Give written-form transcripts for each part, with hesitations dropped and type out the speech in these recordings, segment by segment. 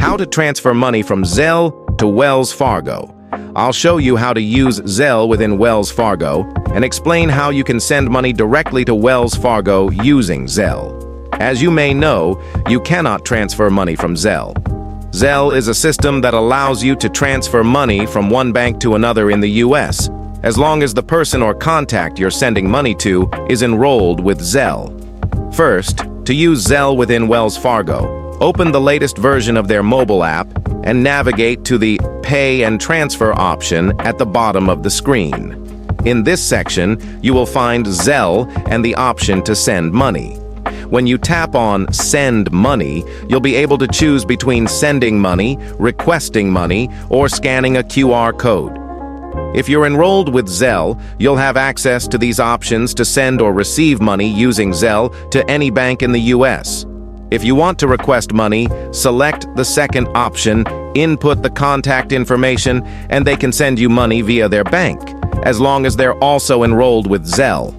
How to transfer money from Zelle to Wells Fargo. I'll show you how to use Zelle within Wells Fargo and explain how you can send money directly to Wells Fargo using Zelle. As you may know, you cannot transfer money from Zelle. Zelle is a system that allows you to transfer money from one bank to another in the U.S., as long as the person or contact you're sending money to is enrolled with Zelle. First, to use Zelle within Wells Fargo, open the latest version of their mobile app and navigate to the Pay and Transfer option at the bottom of the screen. In this section, you will find Zelle and the option to send money. When you tap on Send Money, you'll be able to choose between sending money, requesting money, or scanning a QR code. If you're enrolled with Zelle, you'll have access to these options to send or receive money using Zelle to any bank in the U.S. If you want to request money, select the second option, input the contact information, and they can send you money via their bank, as long as they're also enrolled with Zelle.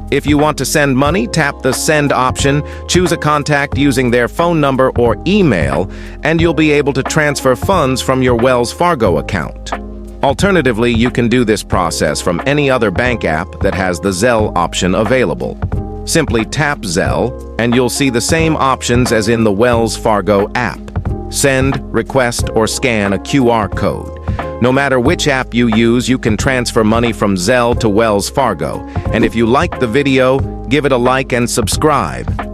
If you want to send money, tap the Send option, choose a contact using their phone number or email, and you'll be able to transfer funds from your Wells Fargo account. Alternatively, you can do this process from any other bank app that has the Zelle option available. Simply tap Zelle, and you'll see the same options as in the Wells Fargo app. Send, request, or scan a QR code. No matter which app you use, you can transfer money from Zelle to Wells Fargo. And if you liked the video, give it a like and subscribe.